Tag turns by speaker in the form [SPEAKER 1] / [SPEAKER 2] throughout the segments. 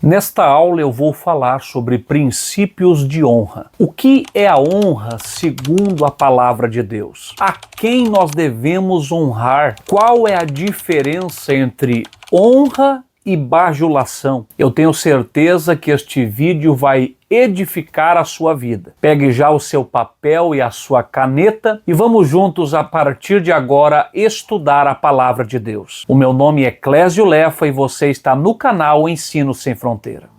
[SPEAKER 1] Nesta aula eu vou falar sobre princípios de honra. O que é a honra segundo a palavra de Deus? A quem nós devemos honrar? Qual é a diferença entre honra e bajulação? Eu tenho certeza que este vídeo vai edificar a sua vida. Pegue já o seu papel e a sua caneta e vamos juntos, a partir de agora, estudar a palavra de Deus. O meu nome é Clésio Lefa e você está no canal Ensino Sem Fronteira.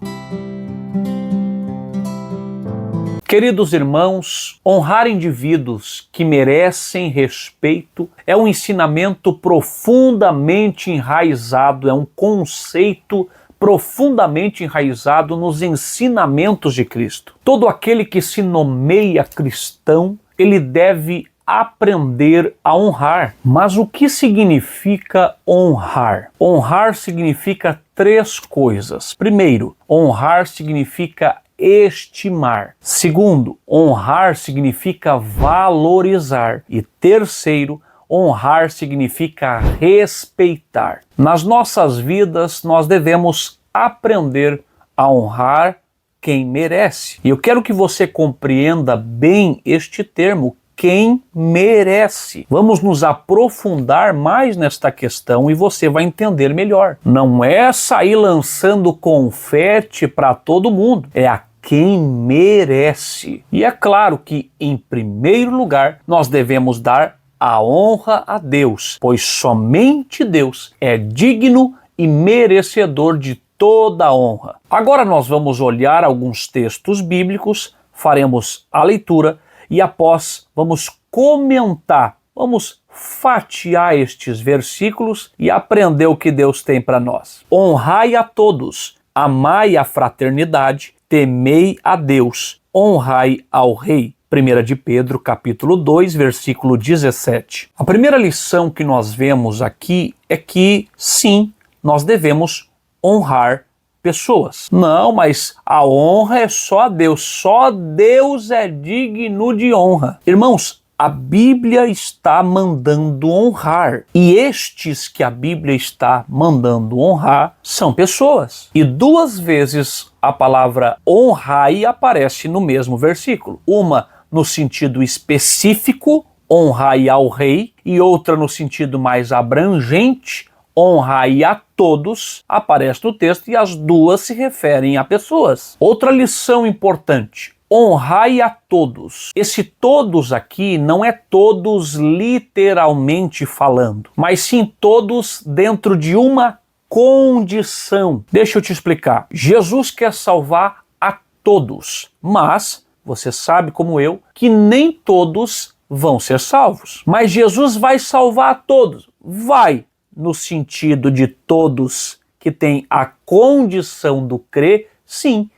[SPEAKER 1] Queridos irmãos, honrar indivíduos que merecem respeito é um ensinamento profundamente enraizado, é um conceito profundamente enraizado nos ensinamentos de Cristo. Todo aquele que se nomeia cristão, ele deve aprender a honrar. Mas o que significa honrar? Honrar significa três coisas. Primeiro, honrar significa estimar. Segundo, honrar significa valorizar. E terceiro, honrar significa respeitar. Nas nossas vidas, nós devemos aprender a honrar quem merece. E eu quero que você compreenda bem este termo, quem merece. Vamos nos aprofundar mais nesta questão e você vai entender melhor. Não é sair lançando confete para todo mundo, é a quem merece. E é claro que, em primeiro lugar, nós devemos dar a honra a Deus, pois somente Deus é digno e merecedor de toda a honra. Agora nós vamos olhar alguns textos bíblicos, faremos a leitura e após vamos comentar, vamos fatiar estes versículos e aprender o que Deus tem para nós. Honrai a todos, amai a fraternidade, temei a Deus, honrai ao rei. 1 de Pedro, capítulo 2, versículo 17. A primeira lição que nós vemos aqui é que, sim, nós devemos honrar pessoas. Não, mas a honra é só a Deus. Só Deus é digno de honra. Irmãos, a Bíblia está mandando honrar. E estes que a Bíblia está mandando honrar são pessoas. E duas vezes a palavra honrai aparece no mesmo versículo. Uma no sentido específico, honrai ao rei, e outra no sentido mais abrangente, honrai a todos, aparece no texto e as duas se referem a pessoas. Outra lição importante, honrai a todos. Esse todos aqui não é todos literalmente falando, mas sim todos dentro de uma condição. Deixa eu te explicar. Jesus quer salvar a todos, mas você sabe, como eu, que nem todos vão ser salvos. Mas Jesus vai salvar a todos. Vai, no sentido de todos que têm a condição do crer, sim,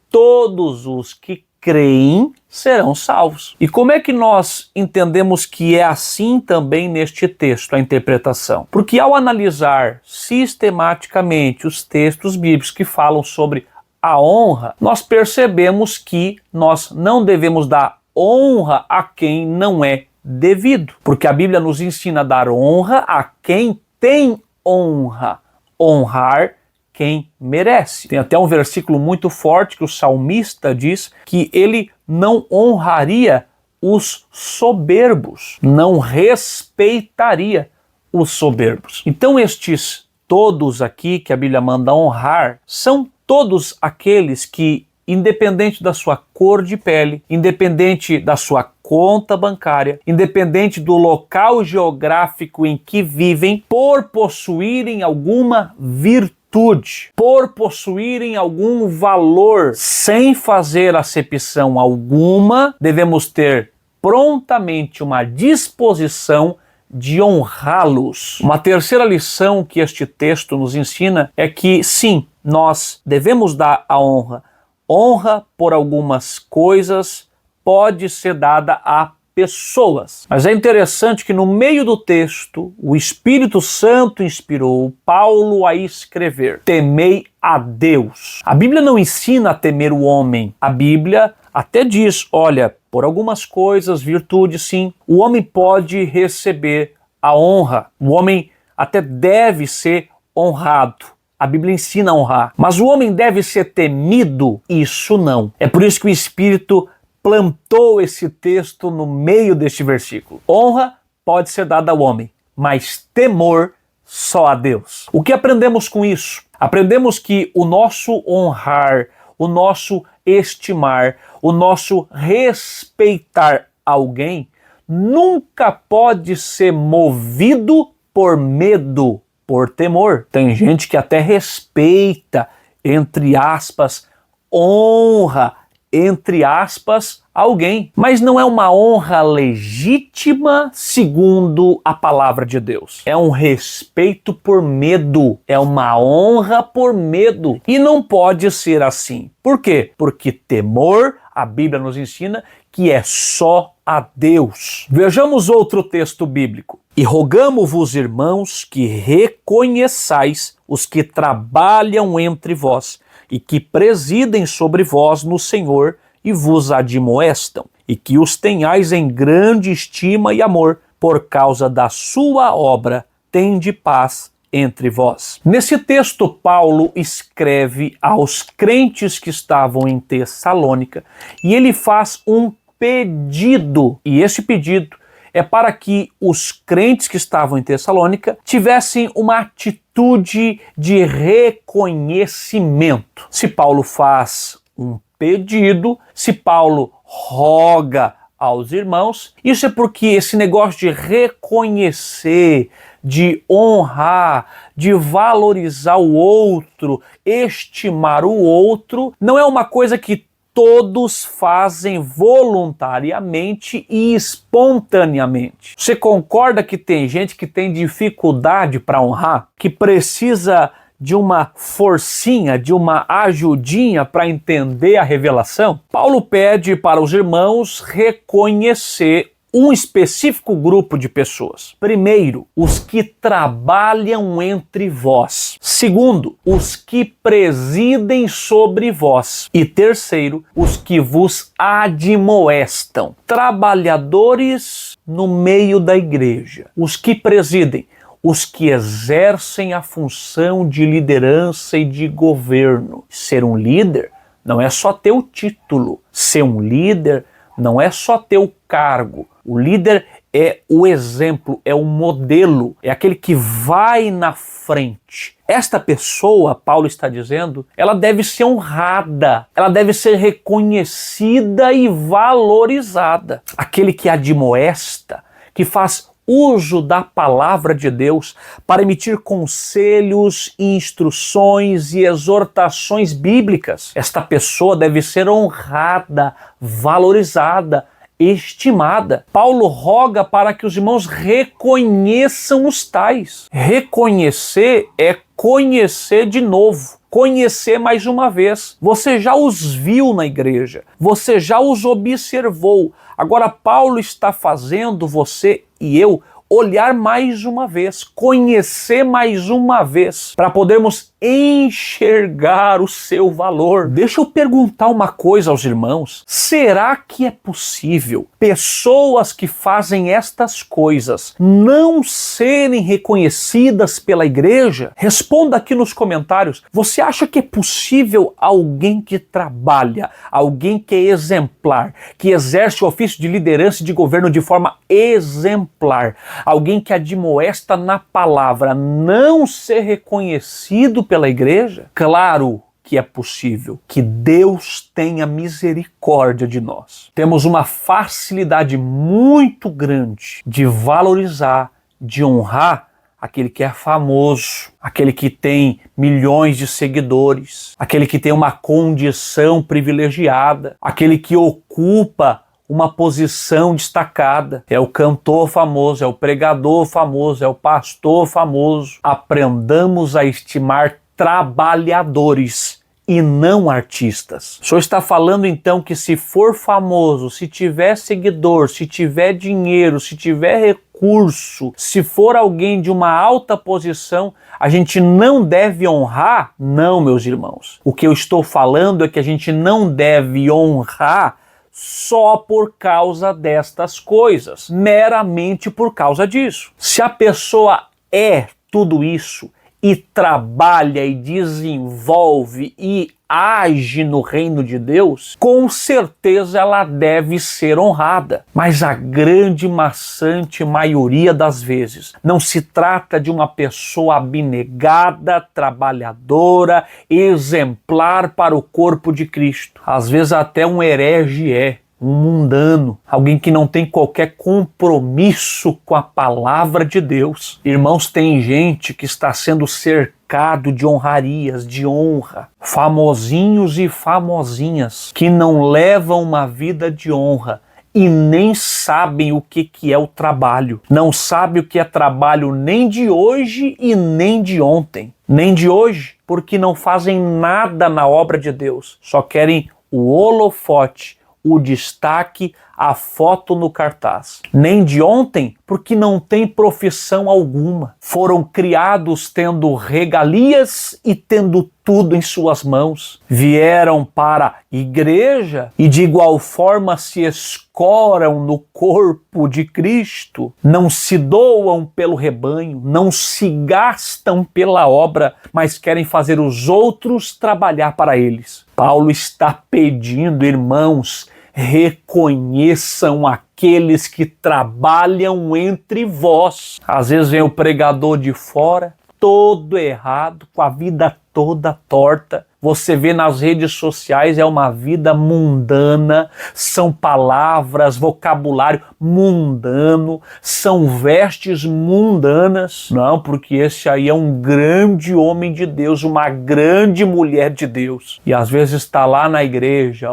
[SPEAKER 1] todos os que creem serão salvos. E como é que nós entendemos que é assim também neste texto, a interpretação? Porque ao analisar sistematicamente os textos bíblicos que falam sobre a honra, nós percebemos que nós não devemos dar honra a quem não é devido, porque a Bíblia nos ensina a dar honra a quem tem honra, honrar quem merece. Tem até um versículo muito forte que o salmista diz que ele não honraria os soberbos, não respeitaria os soberbos. Então estes todos aqui que a Bíblia manda honrar são todos aqueles que, independente da sua cor de pele, independente da sua conta bancária, independente do local geográfico em que vivem, por possuírem alguma virtude, por possuírem algum valor, sem fazer acepção alguma, devemos ter prontamente uma disposição de honrá-los. Uma terceira lição que este texto nos ensina é que, sim, nós devemos dar a honra. Honra por algumas coisas pode ser dada a pessoas. Mas é interessante que no meio do texto, o Espírito Santo inspirou Paulo a escrever: temei a Deus. A Bíblia não ensina a temer o homem. A Bíblia até diz, olha, por algumas coisas, virtudes sim, o homem pode receber a honra. O homem até deve ser honrado. A Bíblia ensina a honrar. Mas o homem deve ser temido? Isso não. É por isso que o Espírito plantou esse texto no meio deste versículo. Honra pode ser dada ao homem, mas temor só a Deus. O que aprendemos com isso? Aprendemos que o nosso honrar, o nosso estimar, o nosso respeitar alguém nunca pode ser movido por medo, por temor. Tem gente que até respeita, entre aspas, honra, entre aspas, alguém, mas não é uma honra legítima segundo a palavra de Deus. É um respeito por medo, é uma honra por medo. E não pode ser assim. Por quê? Porque temor, a Bíblia nos ensina que é só a Deus. Vejamos outro texto bíblico. E rogamo-vos, irmãos, que reconheçais os que trabalham entre vós e que presidem sobre vós no Senhor e vos admoestam, e que os tenhais em grande estima e amor por causa da sua obra, tende paz entre vós. Nesse texto, Paulo escreve aos crentes que estavam em Tessalônica e ele faz um pedido, e esse pedido é para que os crentes que estavam em Tessalônica tivessem uma atitude de reconhecimento. Se Paulo faz um pedido, se Paulo roga aos irmãos, isso é porque esse negócio de reconhecer, de honrar, de valorizar o outro, estimar o outro, não é uma coisa que todos fazem voluntariamente e espontaneamente. Você concorda que tem gente que tem dificuldade para honrar, que precisa de uma forcinha, de uma ajudinha para entender a revelação? Paulo pede para os irmãos reconhecer um específico grupo de pessoas. Primeiro, os que trabalham entre vós. Segundo, os que presidem sobre vós. E terceiro, os que vos admoestam. Trabalhadores no meio da igreja. Os que presidem. Os que exercem a função de liderança e de governo. Ser um líder não é só ter o título. Ser um líder não é só ter o cargo. O líder é o exemplo, é o modelo, é aquele que vai na frente. Esta pessoa, Paulo está dizendo, ela deve ser honrada, ela deve ser reconhecida e valorizada. Aquele que admoesta, que faz uso da palavra de Deus para emitir conselhos, instruções e exortações bíblicas. Esta pessoa deve ser honrada, valorizada, estimada. Paulo roga para que os irmãos reconheçam os tais. Reconhecer é conhecer de novo. Conhecer mais uma vez. Você já os viu na igreja. Você já os observou. Agora Paulo está fazendo você e eu olhar mais uma vez, conhecer mais uma vez, para podermos enxergar o seu valor. Deixa eu perguntar uma coisa aos irmãos. Será que é possível pessoas que fazem estas coisas não serem reconhecidas pela igreja? Responda aqui nos comentários. Você acha que é possível alguém que trabalha, alguém que é exemplar, que exerce o ofício de liderança e de governo de forma exemplar, alguém que admoesta na palavra, não ser reconhecido pela igreja? Claro que é possível. Que Deus tenha misericórdia de nós. Temos uma facilidade muito grande de valorizar, de honrar aquele que é famoso, aquele que tem milhões de seguidores, aquele que tem uma condição privilegiada, aquele que ocupa uma posição destacada. É o cantor famoso, é o pregador famoso, é o pastor famoso. Aprendamos a estimar trabalhadores e não artistas. O senhor está falando então que se for famoso, se tiver seguidor, se tiver dinheiro, se tiver recurso, se for alguém de uma alta posição, a gente não deve honrar? Não, meus irmãos. O que eu estou falando é que a gente não deve honrar só por causa destas coisas, meramente por causa disso. Se a pessoa é tudo isso, e trabalha e desenvolve e age no reino de Deus, com certeza ela deve ser honrada. Mas a grande maçante maioria das vezes não se trata de uma pessoa abnegada, trabalhadora, exemplar para o corpo de Cristo. Às vezes até um herege um mundano, alguém que não tem qualquer compromisso com a palavra de Deus. Irmãos, tem gente que está sendo cercado de honrarias, de honra, famosinhos e famosinhas que não levam uma vida de honra e nem sabem o que é o trabalho. Não sabem o que é trabalho nem de hoje e nem de ontem. Nem de hoje, porque não fazem nada na obra de Deus. Só querem o holofote, o destaque, a foto no cartaz. Nem de ontem, porque não tem profissão alguma. Foram criados tendo regalias e tendo tudo em suas mãos. Vieram para a igreja e de igual forma se escoram no corpo de Cristo. Não se doam pelo rebanho, não se gastam pela obra, mas querem fazer os outros trabalhar para eles. Paulo está pedindo, irmãos, reconheçam aqueles que trabalham entre vós. Às vezes vem o pregador de fora, todo errado, com a vida toda torta. Você vê nas redes sociais, é uma vida mundana, são palavras, vocabulário mundano, são vestes mundanas. Não, porque esse aí é um grande homem de Deus, uma grande mulher de Deus. E às vezes está lá na igreja,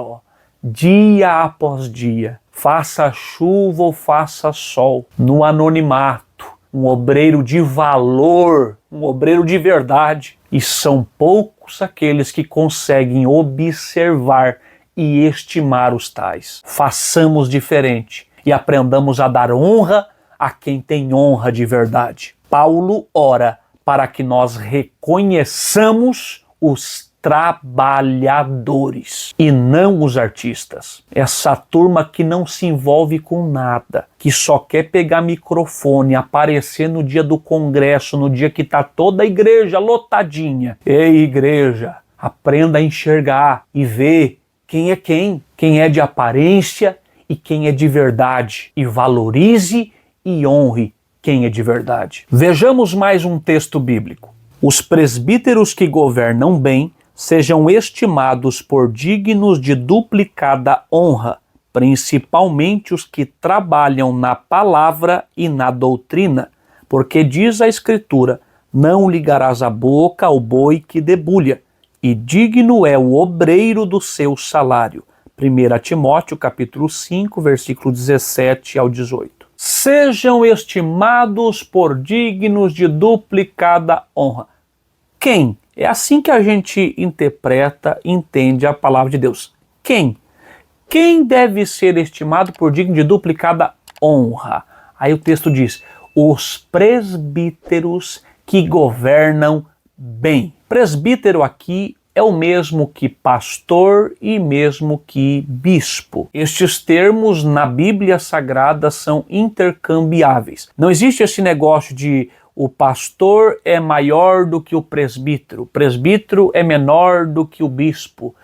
[SPEAKER 1] dia após dia, faça chuva ou faça sol, no anonimato, um obreiro de valor, um obreiro de verdade. E são poucos aqueles que conseguem observar e estimar os tais. Façamos diferente e aprendamos a dar honra a quem tem honra de verdade. Paulo ora para que nós reconheçamos os trabalhadores e não os artistas. Essa turma que não se envolve com nada, que só quer pegar microfone, aparecer no dia do congresso, no dia que está toda a igreja lotadinha. Ei, igreja, aprenda a enxergar e ver quem é de aparência e quem é de verdade, e valorize e honre quem é de verdade. Vejamos mais um texto bíblico. Os presbíteros que governam bem sejam estimados por dignos de duplicada honra, principalmente os que trabalham na palavra e na doutrina, porque diz a Escritura, não ligarás a boca ao boi que debulha, e digno é o obreiro do seu salário. 1 Timóteo capítulo 5, versículo 17 ao 18. Sejam estimados por dignos de duplicada honra. Quem? É assim que a gente interpreta, entende a palavra de Deus. Quem? Quem deve ser estimado por digno de duplicada honra? Aí o texto diz, os presbíteros que governam bem. Presbítero aqui é o mesmo que pastor e mesmo que bispo. Estes termos na Bíblia Sagrada são intercambiáveis. Não existe esse negócio de o pastor é maior do que o presbítero é menor do que o bispo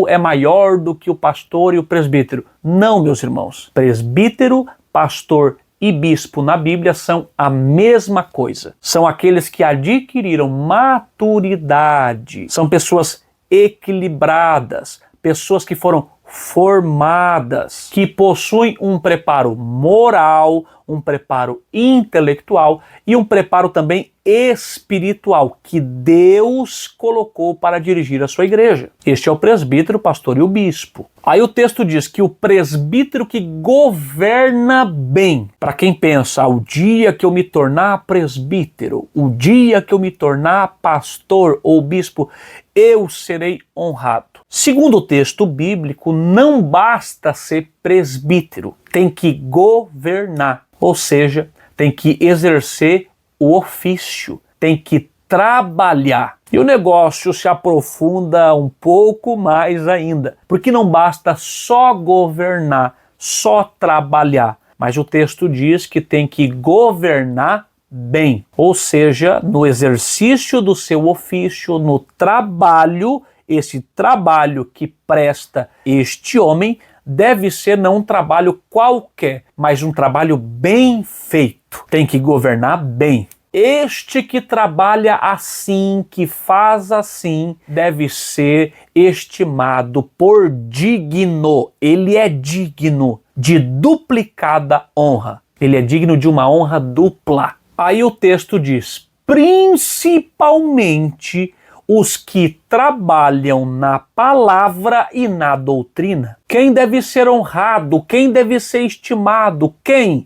[SPEAKER 1] é maior do que o pastor e o presbítero. Não, meus irmãos. Presbítero, pastor e bispo na Bíblia são a mesma coisa. São aqueles que adquiriram maturidade. São pessoas equilibradas, pessoas que foram formadas, que possuem um preparo moral, um preparo intelectual e um preparo também espiritual que Deus colocou para dirigir a sua igreja. Este é o presbítero, o pastor e o bispo. Aí o texto diz que o presbítero que governa bem, para quem pensa, o dia que eu me tornar presbítero, o dia que eu me tornar pastor ou bispo, eu serei honrado. Segundo o texto bíblico, não basta ser presbítero, tem que governar, ou seja, tem que exercer o ofício, tem que trabalhar. E o negócio se aprofunda um pouco mais ainda, porque não basta só governar, só trabalhar, mas o texto diz que tem que governar bem, ou seja, no exercício do seu ofício, no trabalho, esse trabalho que presta este homem deve ser não um trabalho qualquer, mas um trabalho bem feito. Tem que governar bem. Este que trabalha assim, que faz assim, deve ser estimado por digno. Ele é digno de duplicada honra. Ele é digno de uma honra dupla. Aí o texto diz, principalmente os que trabalham na palavra e na doutrina. Quem deve ser honrado? Quem deve ser estimado? Quem?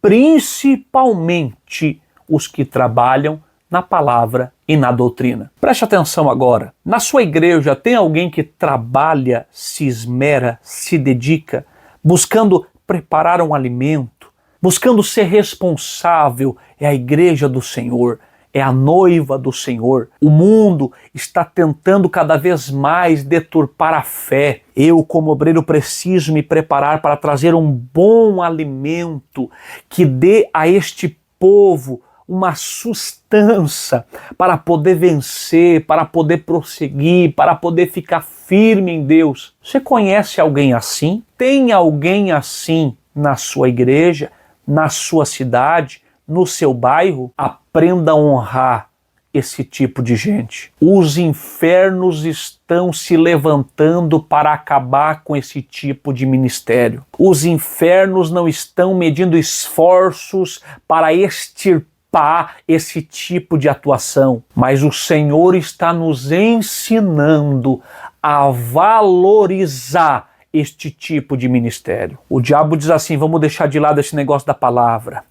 [SPEAKER 1] Principalmente os que trabalham na palavra e na doutrina. Preste atenção agora. Na sua igreja tem alguém que trabalha, se esmera, se dedica, buscando preparar um alimento, buscando ser responsável? É a igreja do Senhor, é a noiva do Senhor. O mundo está tentando cada vez mais deturpar a fé. Eu, como obreiro, preciso me preparar para trazer um bom alimento que dê a este povo uma sustância para poder vencer, para poder prosseguir, para poder ficar firme em Deus. Você conhece alguém assim? Tem alguém assim na sua igreja, na sua cidade, no seu bairro? Aprenda a honrar esse tipo de gente. Os infernos estão se levantando para acabar com esse tipo de ministério. Os infernos não estão medindo esforços para extirpar esse tipo de atuação, mas o Senhor está nos ensinando a valorizar este tipo de ministério. O diabo diz assim, vamos deixar de lado esse negócio da palavra.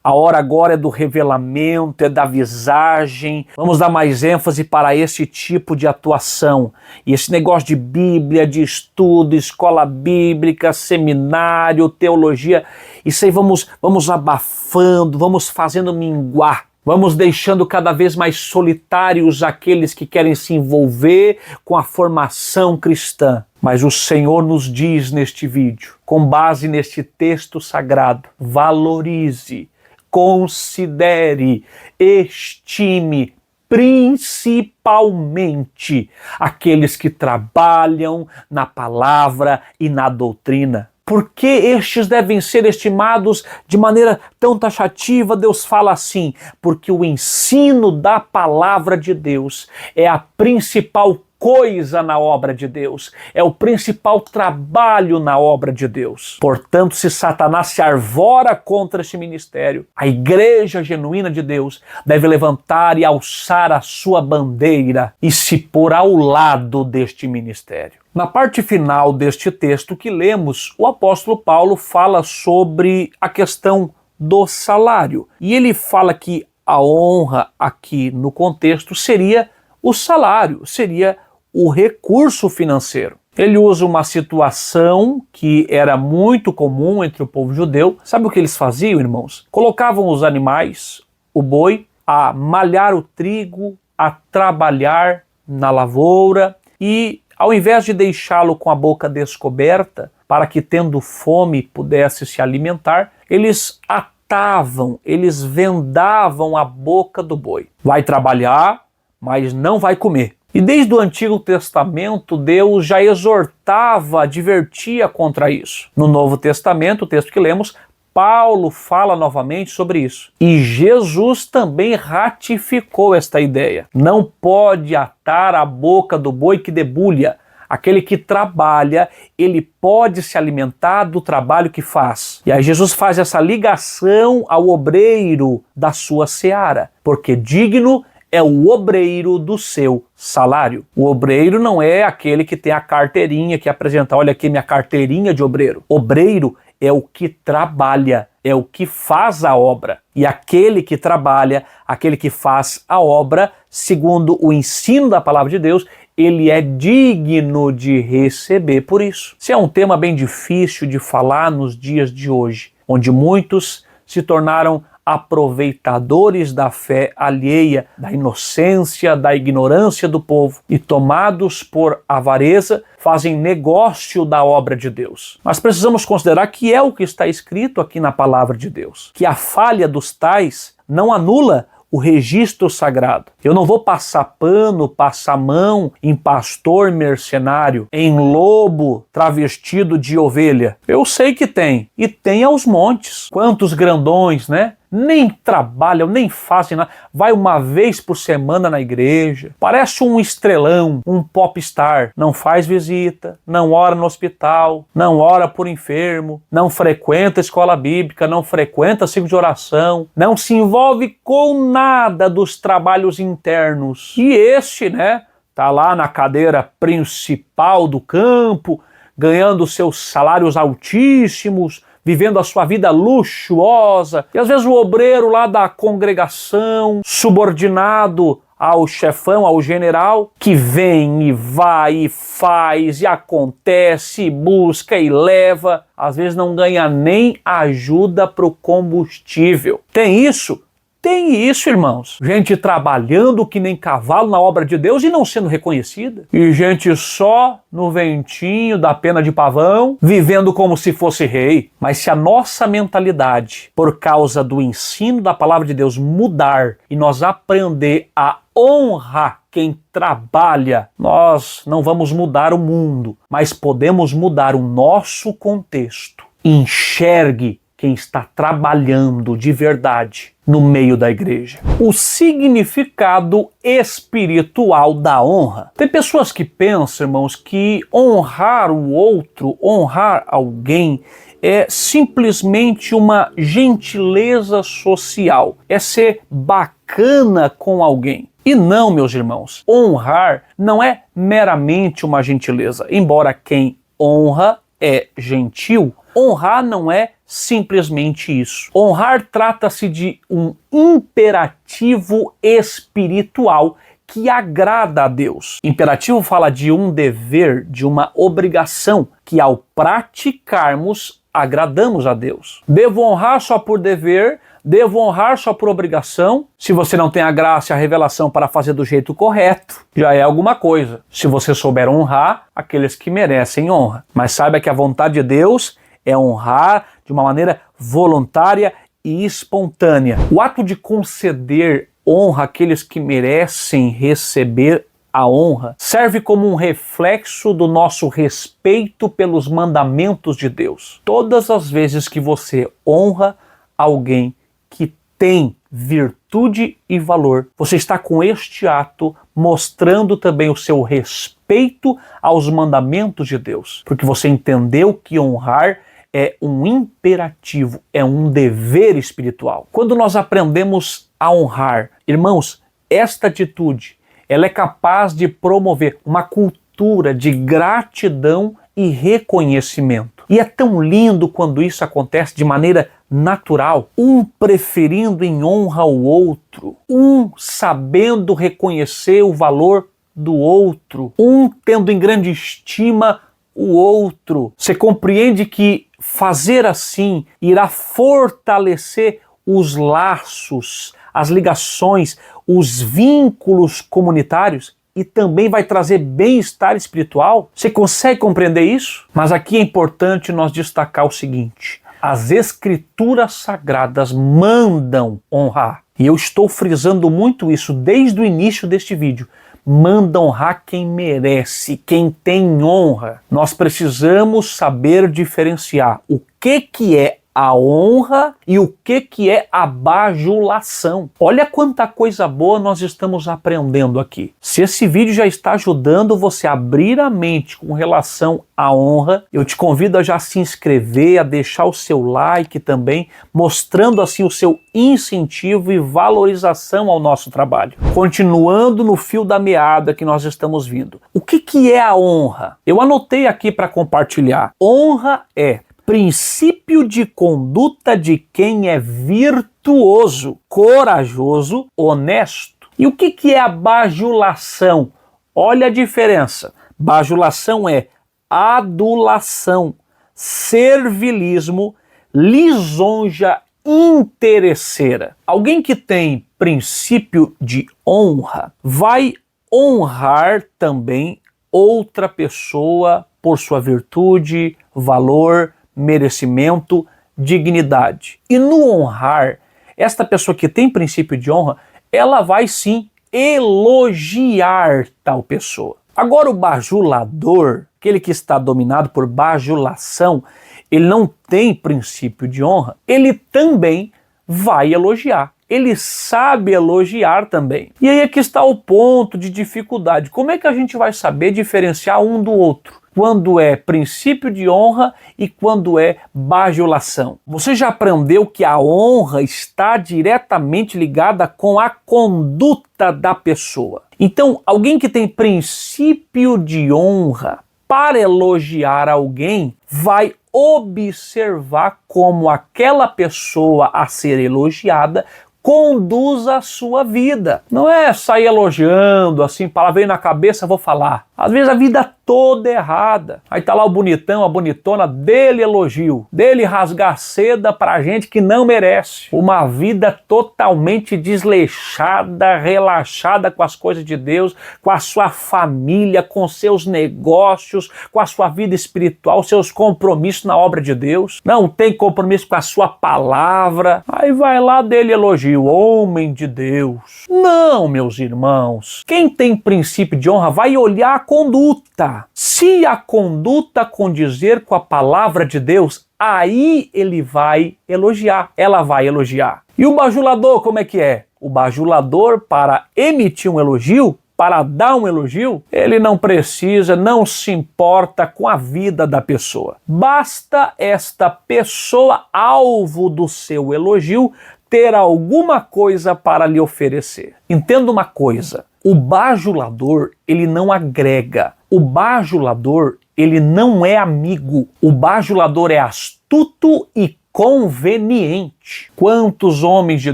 [SPEAKER 1] A hora agora é do revelamento, é da visagem. Vamos dar mais ênfase para esse tipo de atuação. E esse negócio de Bíblia, de estudo, escola bíblica, seminário, teologia, isso aí vamos abafando, vamos fazendo minguar. Vamos deixando cada vez mais solitários aqueles que querem se envolver com a formação cristã. Mas o Senhor nos diz neste vídeo, com base neste texto sagrado, valorize, considere, estime principalmente aqueles que trabalham na palavra e na doutrina. Por que estes devem ser estimados de maneira tão taxativa? Deus fala assim, porque o ensino da palavra de Deus é a principal coisa na obra de Deus, é o principal trabalho na obra de Deus. Portanto, se Satanás se arvora contra este ministério, a igreja genuína de Deus deve levantar e alçar a sua bandeira e se pôr ao lado deste ministério. Na parte final deste texto que lemos, o apóstolo Paulo fala sobre a questão do salário. E ele fala que a honra aqui no contexto seria o salário, seria o recurso financeiro. Ele usa uma situação que era muito comum entre o povo judeu. Sabe o que eles faziam, irmãos? Colocavam os animais, o boi, a malhar o trigo, a trabalhar na lavoura e, ao invés de deixá-lo com a boca descoberta, para que, tendo fome, pudesse se alimentar, eles atavam, eles vendavam a boca do boi. Vai trabalhar, mas não vai comer. E desde o Antigo Testamento, Deus já exortava, advertia contra isso. No Novo Testamento, o texto que lemos, Paulo fala novamente sobre isso. E Jesus também ratificou esta ideia. Não pode atar a boca do boi que debulha. Aquele que trabalha, ele pode se alimentar do trabalho que faz. E aí Jesus faz essa ligação ao obreiro da sua seara, porque digno é o obreiro do seu salário. O obreiro não é aquele que tem a carteirinha que apresenta, olha aqui minha carteirinha de obreiro. Obreiro é o que trabalha, é o que faz a obra. E aquele que trabalha, aquele que faz a obra, segundo o ensino da palavra de Deus, ele é digno de receber por isso. Esse é um tema bem difícil de falar nos dias de hoje, onde muitos se tornaram aproveitadores da fé alheia, da inocência, da ignorância do povo e, tomados por avareza, fazem negócio da obra de Deus. Mas precisamos considerar que é o que está escrito aqui na palavra de Deus, que a falha dos tais não anula o registro sagrado. Eu não vou passar pano, passar mão em pastor mercenário, em lobo travestido de ovelha. Eu sei que tem, e tem aos montes. Quantos grandões, né? Nem trabalham, nem fazem nada. Vai uma vez por semana na igreja. Parece um estrelão, um popstar. Não faz visita, não ora no hospital, não ora por enfermo, não frequenta a escola bíblica, não frequenta ciclo de oração, não se envolve com nada dos trabalhos internos. E este, né, tá lá na cadeira principal do campo, ganhando seus salários altíssimos, vivendo a sua vida luxuosa, e às vezes o obreiro lá da congregação, subordinado ao chefão, ao general, que vem e vai e faz e acontece, e busca e leva, às vezes não ganha nem ajuda para o combustível. Tem isso? Tem isso, irmãos. Gente trabalhando que nem cavalo na obra de Deus e não sendo reconhecida. E gente só no ventinho da pena de pavão, vivendo como se fosse rei. Mas se a nossa mentalidade, por causa do ensino da palavra de Deus, mudar e nós aprender a honrar quem trabalha, nós não vamos mudar o mundo, mas podemos mudar o nosso contexto. Enxergue quem está trabalhando de verdade no meio da igreja. O significado espiritual da honra. Tem pessoas que pensam, irmãos, que honrar o outro, honrar alguém, é simplesmente uma gentileza social, é ser bacana com alguém. E não, meus irmãos, honrar não é meramente uma gentileza, embora quem honra é gentil, honrar não é simplesmente isso. Honrar trata-se de um imperativo espiritual que agrada a Deus. Imperativo fala de um dever, de uma obrigação, que ao praticarmos, agradamos a Deus. Devo honrar só por dever, devo honrar só por obrigação. Se você não tem a graça e a revelação para fazer do jeito correto, já é alguma coisa. Se você souber honrar aqueles que merecem honra. Mas saiba que a vontade de Deus é honrar de uma maneira voluntária e espontânea. O ato de conceder honra àqueles que merecem receber a honra serve como um reflexo do nosso respeito pelos mandamentos de Deus. Todas as vezes que você honra alguém que tem virtude e valor, você está com este ato mostrando também o seu respeito aos mandamentos de Deus, porque você entendeu que honrar é um imperativo, é um dever espiritual. Quando nós aprendemos a honrar, irmãos, esta atitude, ela é capaz de promover uma cultura de gratidão e reconhecimento. E é tão lindo quando isso acontece de maneira natural, um preferindo em honra ao outro, um sabendo reconhecer o valor do outro, um tendo em grande estima o outro. Você compreende que fazer assim irá fortalecer os laços, as ligações, os vínculos comunitários e também vai trazer bem-estar espiritual? Você consegue compreender isso? Mas aqui é importante nós destacar o seguinte: as escrituras sagradas mandam honrar. E eu estou frisando muito isso desde o início deste vídeo. Manda honrar quem merece, quem tem honra. Nós precisamos saber diferenciar o que é a honra e o que é a bajulação. Olha quanta coisa boa nós estamos aprendendo aqui. Se esse vídeo já está ajudando você a abrir a mente com relação à honra, eu te convido a já se inscrever, a deixar o seu like também, mostrando assim o seu incentivo e valorização ao nosso trabalho. Continuando no fio da meada que nós estamos vindo. O que é a honra? Eu anotei aqui para compartilhar. Honra é princípio de conduta de quem é virtuoso, corajoso, honesto. E o que é a bajulação? Olha a diferença. Bajulação é adulação, servilismo, lisonja interesseira. Alguém que tem princípio de honra vai honrar também outra pessoa por sua virtude, valor, merecimento, dignidade. E no honrar esta pessoa que tem princípio de honra, ela vai sim elogiar tal pessoa. Agora o bajulador, aquele que está dominado por bajulação, ele não tem princípio de honra, ele também vai elogiar. Ele sabe elogiar também. E aí é que está o ponto de dificuldade. Como é que a gente vai saber diferenciar um do outro? Quando é princípio de honra e quando é bajulação. Você já aprendeu que a honra está diretamente ligada com a conduta da pessoa. Então, alguém que tem princípio de honra para elogiar alguém vai observar como aquela pessoa a ser elogiada conduz a sua vida. Não é sair elogiando, assim, palavra veio na cabeça, vou falar. Às vezes a vida toda errada. Aí tá lá o bonitão, a bonitona, dele elogio, dele rasgar seda pra gente que não merece. Uma vida totalmente desleixada, relaxada com as coisas de Deus, com a sua família, com seus negócios, com a sua vida espiritual, seus compromissos na obra de Deus. Não tem compromisso com a sua palavra. Aí vai lá dele elogio, homem de Deus. Não, meus irmãos. Quem tem princípio de honra vai olhar a conduta. Se a conduta condizer com a palavra de Deus, aí ele vai elogiar, ela vai elogiar. E o bajulador, como é que é? O bajulador, para emitir um elogio, para dar um elogio, ele não precisa, não se importa com a vida da pessoa. Basta esta pessoa, alvo do seu elogio, ter alguma coisa para lhe oferecer. Entenda uma coisa, o bajulador, ele não agrega. O bajulador, ele não é amigo. O bajulador é astuto e conveniente. Quantos homens de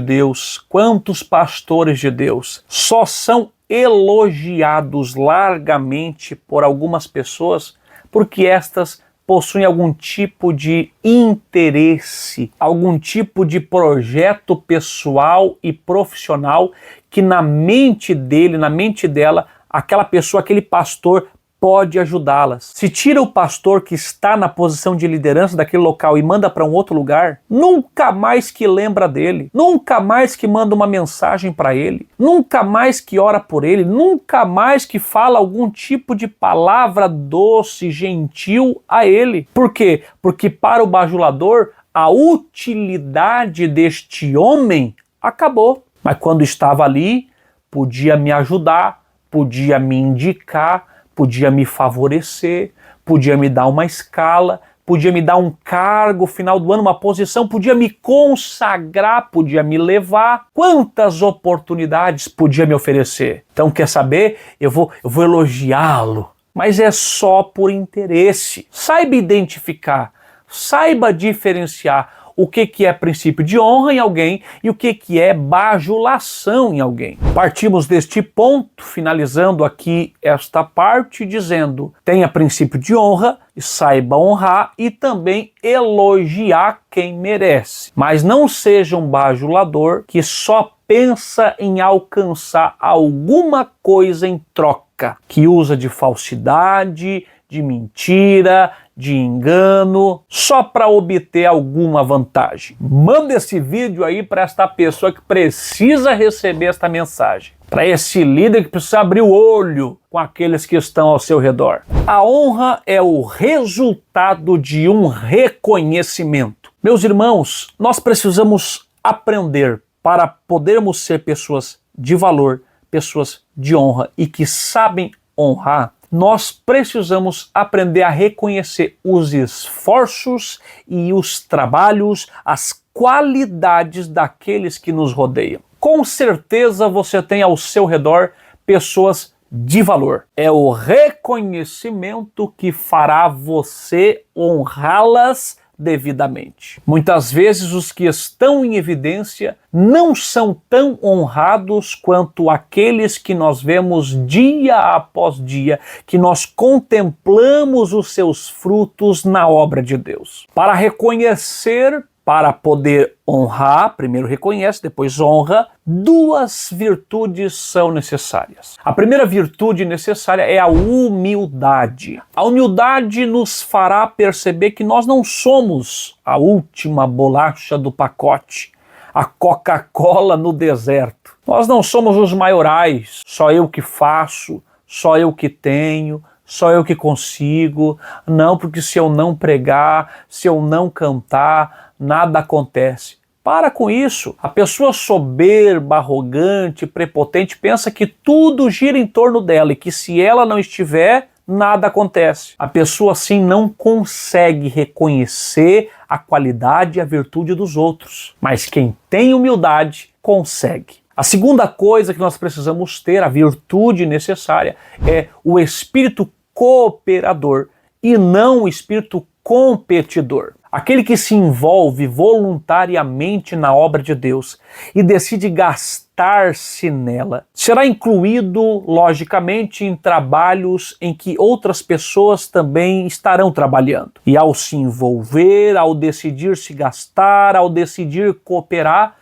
[SPEAKER 1] Deus, quantos pastores de Deus só são elogiados largamente por algumas pessoas porque estas possuem algum tipo de interesse, algum tipo de projeto pessoal e profissional que na mente dele, na mente dela, aquela pessoa, aquele pastor pode ajudá-las. Se tira o pastor que está na posição de liderança daquele local e manda para um outro lugar, nunca mais que lembra dele, nunca mais que manda uma mensagem para ele, nunca mais que ora por ele, nunca mais que fala algum tipo de palavra doce, gentil a ele. Por quê? Porque para o bajulador, a utilidade deste homem acabou. Mas quando estava ali, podia me ajudar, podia me indicar, podia me favorecer, podia me dar uma escala, podia me dar um cargo final do ano, uma posição, podia me consagrar, podia me levar. Quantas oportunidades podia me oferecer? Então, quer saber? Eu vou elogiá-lo, mas é só por interesse. Saiba identificar, saiba diferenciar o que é princípio de honra em alguém e o que é bajulação em alguém. Partimos deste ponto, finalizando aqui esta parte, dizendo: tenha princípio de honra e saiba honrar e também elogiar quem merece. Mas não seja um bajulador que só pensa em alcançar alguma coisa em troca, que usa de falsidade, de mentira, de engano, só para obter alguma vantagem. Manda esse vídeo aí para esta pessoa que precisa receber esta mensagem. Para esse líder que precisa abrir o olho com aqueles que estão ao seu redor. A honra é o resultado de um reconhecimento. Meus irmãos, nós precisamos aprender para podermos ser pessoas de valor, pessoas de honra e que sabem honrar. Nós precisamos aprender a reconhecer os esforços e os trabalhos, as qualidades daqueles que nos rodeiam. Com certeza você tem ao seu redor pessoas de valor. É o reconhecimento que fará você honrá-las devidamente. Muitas vezes os que estão em evidência não são tão honrados quanto aqueles que nós vemos dia após dia, que nós contemplamos os seus frutos na obra de Deus. Para reconhecer, para poder honrar, primeiro reconhece, depois honra, duas virtudes são necessárias. A primeira virtude necessária é a humildade. A humildade nos fará perceber que nós não somos a última bolacha do pacote, a Coca-Cola no deserto. Nós não somos os maiorais, só eu que faço, só eu que tenho, só eu que consigo. Não, porque se eu não pregar, se eu não cantar, nada acontece. Para com isso. A pessoa soberba, arrogante, prepotente pensa que tudo gira em torno dela e que se ela não estiver, nada acontece. A pessoa assim não consegue reconhecer a qualidade e a virtude dos outros. Mas quem tem humildade consegue. A segunda coisa que nós precisamos ter, a virtude necessária, é o espírito cooperador e não o espírito competidor. Aquele que se envolve voluntariamente na obra de Deus e decide gastar-se nela, será incluído, logicamente, em trabalhos em que outras pessoas também estarão trabalhando. E ao se envolver, ao decidir se gastar, ao decidir cooperar,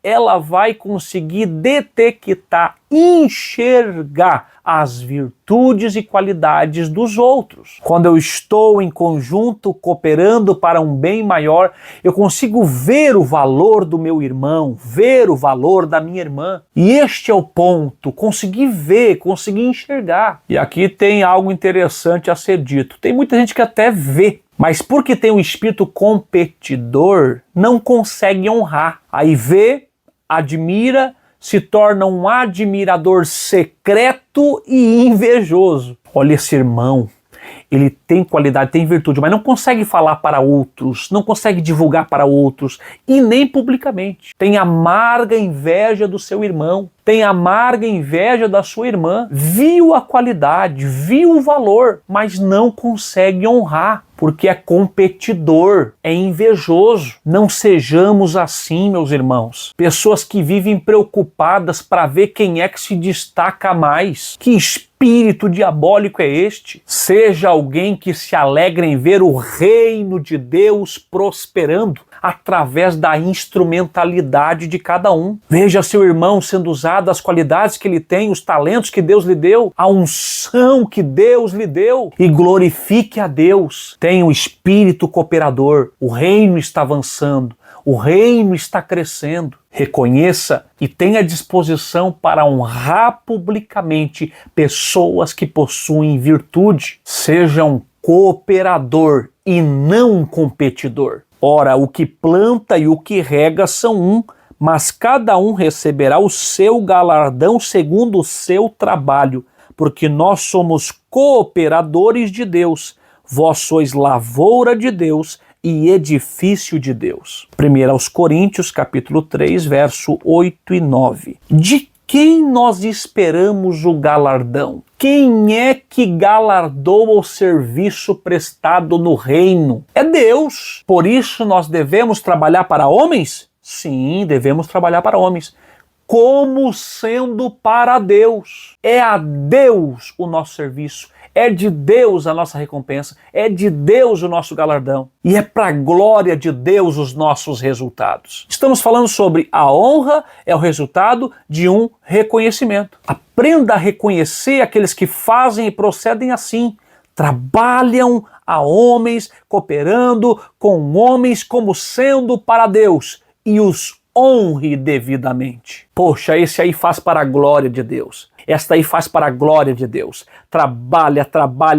[SPEAKER 1] ela vai conseguir detectar, enxergar as virtudes e qualidades dos outros. Quando eu estou em conjunto cooperando para um bem maior, eu consigo ver o valor do meu irmão, ver o valor da minha irmã. E este é o ponto, conseguir ver, conseguir enxergar. E aqui tem algo interessante a ser dito. Tem muita gente que até vê, mas porque tem um espírito competidor, não consegue honrar. Aí vê, admira, se torna um admirador secreto e invejoso. Olha esse irmão, ele tem qualidade, tem virtude, mas não consegue falar para outros, não consegue divulgar para outros e nem publicamente. Tem amarga inveja do seu irmão, tem amarga inveja da sua irmã. Viu a qualidade, viu o valor, mas não consegue honrar. Porque é competidor, é invejoso. Não sejamos assim, meus irmãos. Pessoas que vivem preocupadas para ver quem é que se destaca mais. Que espírito diabólico é este? Seja alguém que se alegra em ver o reino de Deus prosperando através da instrumentalidade de cada um. Veja seu irmão sendo usado, as qualidades que ele tem, os talentos que Deus lhe deu, a unção que Deus lhe deu, e glorifique a Deus. Tenha um espírito cooperador. O reino está avançando, o reino está crescendo. Reconheça e tenha disposição para honrar publicamente pessoas que possuem virtude. Seja um cooperador e não um competidor. Ora, o que planta e o que rega são um, mas cada um receberá o seu galardão segundo o seu trabalho, porque nós somos cooperadores de Deus. Vós sois lavoura de Deus e edifício de Deus. 1 Coríntios, capítulo 3, verso 8 e 9. De quem nós esperamos o galardão? Quem é que galardoa o serviço prestado no reino? É Deus. Por isso nós devemos trabalhar para homens? Sim, devemos trabalhar para homens. Como sendo para Deus. É a Deus o nosso serviço. É de Deus a nossa recompensa, é de Deus o nosso galardão e é para a glória de Deus os nossos resultados. Estamos falando sobre a honra é o resultado de um reconhecimento. Aprenda a reconhecer aqueles que fazem e procedem assim. Trabalham a homens, cooperando com homens como sendo para Deus e os honre devidamente. Poxa, esse aí faz para a glória de Deus. Esta aí faz para a glória de Deus. Trabalha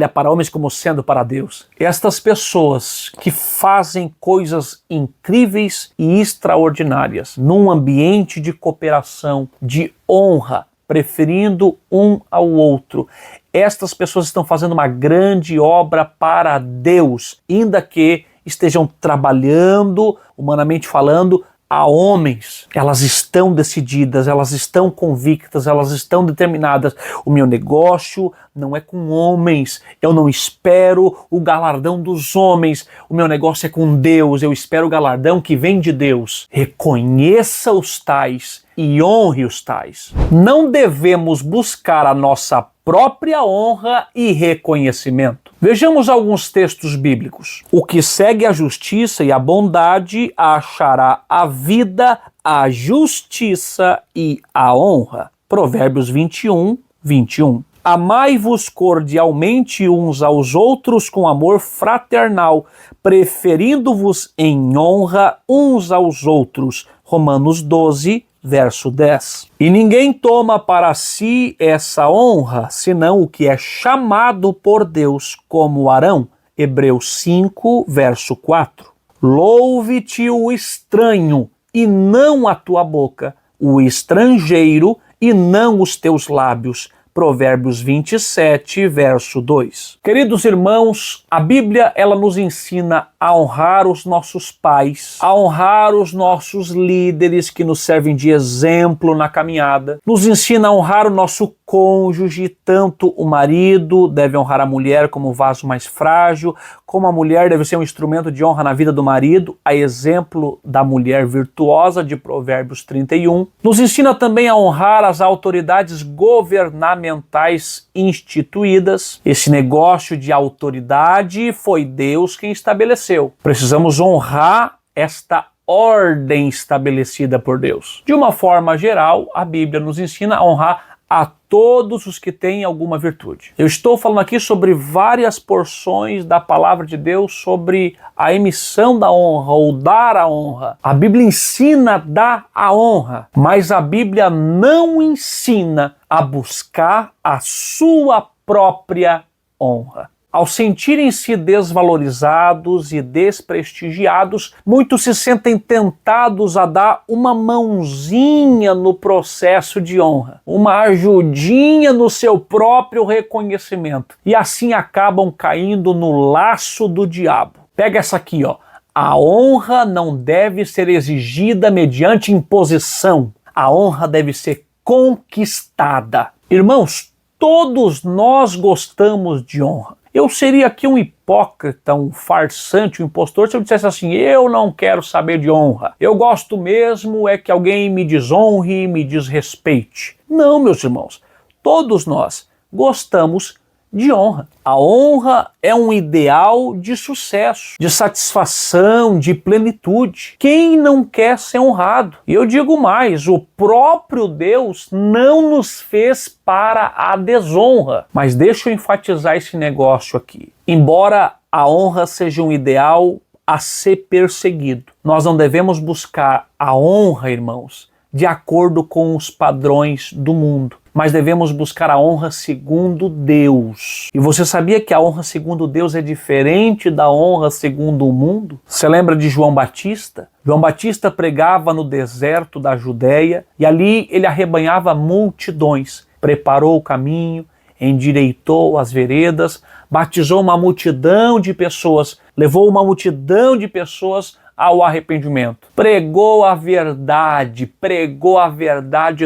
[SPEAKER 1] para homens como sendo para Deus. Estas pessoas que fazem coisas incríveis e extraordinárias num ambiente de cooperação, de honra, preferindo um ao outro. Estas pessoas estão fazendo uma grande obra para Deus, ainda que estejam trabalhando, humanamente falando, a homens. Elas estão decididas, elas estão convictas, elas estão determinadas. O meu negócio não é com homens, eu não espero o galardão dos homens, o meu negócio é com Deus, eu espero o galardão que vem de Deus. Reconheça os tais e honre os tais. Não devemos buscar a nossa própria honra e reconhecimento. Vejamos alguns textos bíblicos. O que segue a justiça e a bondade achará a vida, a justiça e a honra. Provérbios 21, 21. Amai-vos cordialmente uns aos outros com amor fraternal, preferindo-vos em honra uns aos outros. Romanos 12, verso 10. E ninguém toma para si essa honra, senão o que é chamado por Deus, como Arão. Hebreus 5, verso 4. Louve-te o estranho, e não a tua boca, o estrangeiro, e não os teus lábios. Provérbios 27, verso 2. Queridos irmãos, a Bíblia ela nos ensina a honrar os nossos pais, a honrar os nossos líderes que nos servem de exemplo na caminhada. Nos ensina a honrar o nosso cônjuge, tanto o marido deve honrar a mulher como o vaso mais frágil, como a mulher deve ser um instrumento de honra na vida do marido, a exemplo da mulher virtuosa de Provérbios 31. Nos ensina também a honrar as autoridades governamentais instituídas. Esse negócio de autoridade foi Deus quem estabeleceu. Precisamos honrar esta ordem estabelecida por Deus. De uma forma geral, a Bíblia nos ensina a honrar a todos os que têm alguma virtude. Eu estou falando aqui sobre várias porções da palavra de Deus sobre a emissão da honra ou dar a honra. A Bíblia ensina a dar a honra, mas a Bíblia não ensina a buscar a sua própria honra. Ao sentirem-se desvalorizados e desprestigiados, muitos se sentem tentados a dar uma mãozinha no processo de honra, uma ajudinha no seu próprio reconhecimento, e assim acabam caindo no laço do diabo. Pega essa aqui, ó. A honra não deve ser exigida mediante imposição. A honra deve ser conquistada. Irmãos, todos nós gostamos de honra. Eu seria aqui um hipócrita, um farsante, um impostor se eu dissesse assim: eu não quero saber de honra. Eu gosto mesmo é que alguém me desonre, me desrespeite. Não, meus irmãos. Todos nós gostamos de honra. A honra é um ideal de sucesso, de satisfação, de plenitude. Quem não quer ser honrado? E eu digo mais, o próprio Deus não nos fez para a desonra. Mas deixa eu enfatizar esse negócio aqui. Embora a honra seja um ideal a ser perseguido, nós não devemos buscar a honra, irmãos, de acordo com os padrões do mundo, mas devemos buscar a honra segundo Deus. E você sabia que a honra segundo Deus é diferente da honra segundo o mundo? Você lembra de João Batista? João Batista pregava no deserto da Judéia e ali ele arrebanhava multidões, preparou o caminho, endireitou as veredas, batizou uma multidão de pessoas, levou uma multidão de pessoas ao arrependimento. Pregou a verdade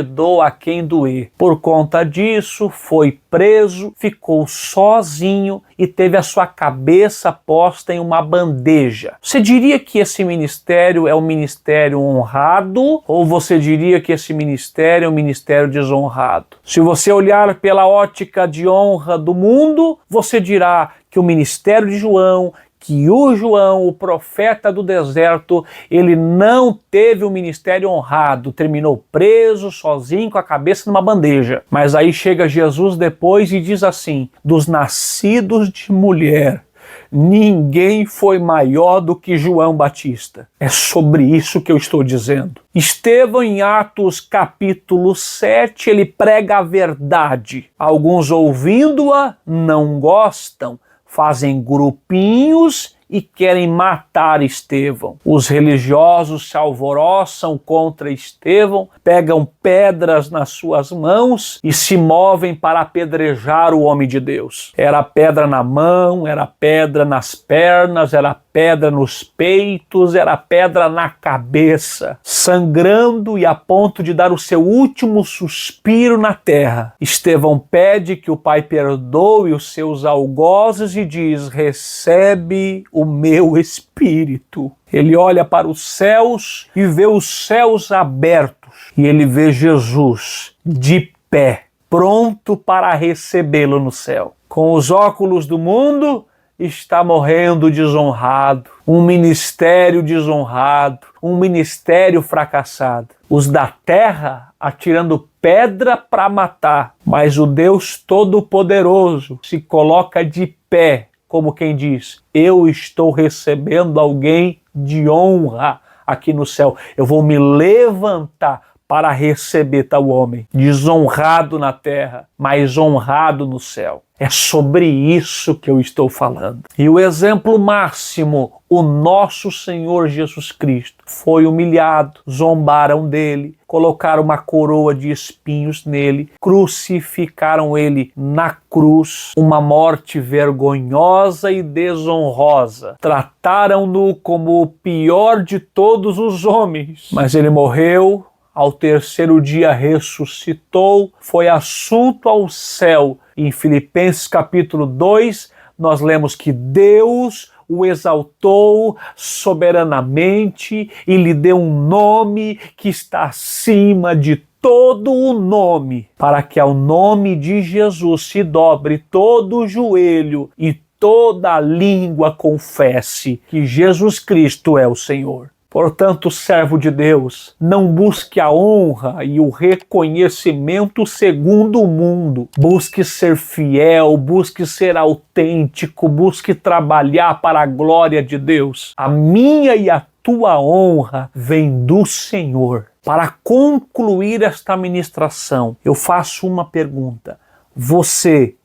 [SPEAKER 1] doa quem doer. Por conta disso, foi preso, ficou sozinho e teve a sua cabeça posta em uma bandeja. Você diria que esse ministério é um ministério honrado ou você diria que esse ministério é um ministério desonrado? Se você olhar pela ótica de honra do mundo, você dirá que o ministério de João, que o João, o profeta do deserto, ele não teve um ministério honrado, terminou preso, sozinho, com a cabeça numa bandeja. Mas aí chega Jesus depois e diz assim: dos nascidos de mulher, ninguém foi maior do que João Batista. É sobre isso que eu estou dizendo. Estevão, em Atos capítulo 7, ele prega a verdade. Alguns ouvindo-a não gostam, fazem grupinhos e querem matar Estevão. Os religiosos se alvoroçam contra Estevão, pegam pedras nas suas mãos e se movem para apedrejar o homem de Deus. Era pedra na mão, era pedra nas pernas, era pedra nos peitos, era pedra na cabeça, sangrando e a ponto de dar o seu último suspiro na terra. Estevão pede que o Pai perdoe os seus algozes e diz: recebe o meu espírito. Ele olha para os céus e vê os céus abertos e ele vê Jesus de pé, pronto para recebê-lo no céu. Com os óculos do mundo, está morrendo desonrado, um ministério desonrado, um ministério fracassado. Os da terra atirando pedra para matar, mas o Deus Todo-Poderoso se coloca de pé, como quem diz: eu estou recebendo alguém de honra aqui no céu. Eu vou me levantar para receber tal homem, desonrado na terra, mas honrado no céu. É sobre isso que eu estou falando. E o exemplo máximo, o nosso Senhor Jesus Cristo, foi humilhado, zombaram dele, colocaram uma coroa de espinhos nele, crucificaram ele na cruz, uma morte vergonhosa e desonrosa. Trataram-no como o pior de todos os homens, mas ele morreu. Ao terceiro dia ressuscitou, foi assunto ao céu. Em Filipenses capítulo 2, nós lemos que Deus o exaltou soberanamente e lhe deu um nome que está acima de todo o nome, para que ao nome de Jesus se dobre todo o joelho e toda a língua confesse que Jesus Cristo é o Senhor. Portanto, servo de Deus, não busque a honra e o reconhecimento segundo o mundo. Busque ser fiel, busque ser autêntico, busque trabalhar para a glória de Deus. A minha e a tua honra vem do Senhor. Para concluir esta ministração, eu faço uma pergunta. Você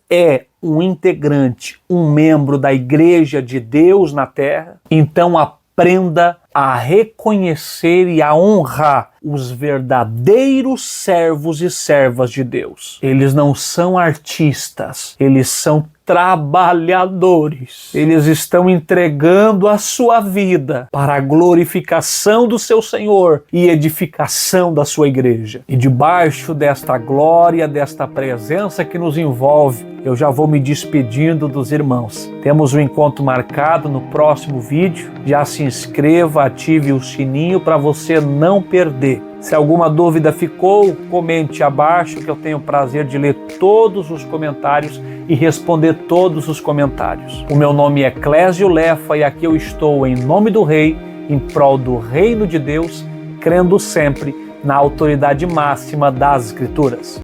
[SPEAKER 1] é um integrante, um membro da Igreja de Deus na Terra? Então aprenda a reconhecer e a honrar os verdadeiros servos e servas de Deus. Eles não são artistas, eles são trabalhadores. Eles estão entregando a sua vida para a glorificação do seu Senhor e edificação da sua igreja. E debaixo desta glória, desta presença que nos envolve, eu já vou me despedindo dos irmãos. Temos um encontro marcado no próximo vídeo. Já se inscreva, ative o sininho para você não perder. Se alguma dúvida ficou, comente abaixo que eu tenho o prazer de ler todos os comentários e responder todos os comentários. O meu nome é Clésio Lefa e aqui eu estou em nome do Rei, em prol do Reino de Deus, crendo sempre na autoridade máxima das Escrituras.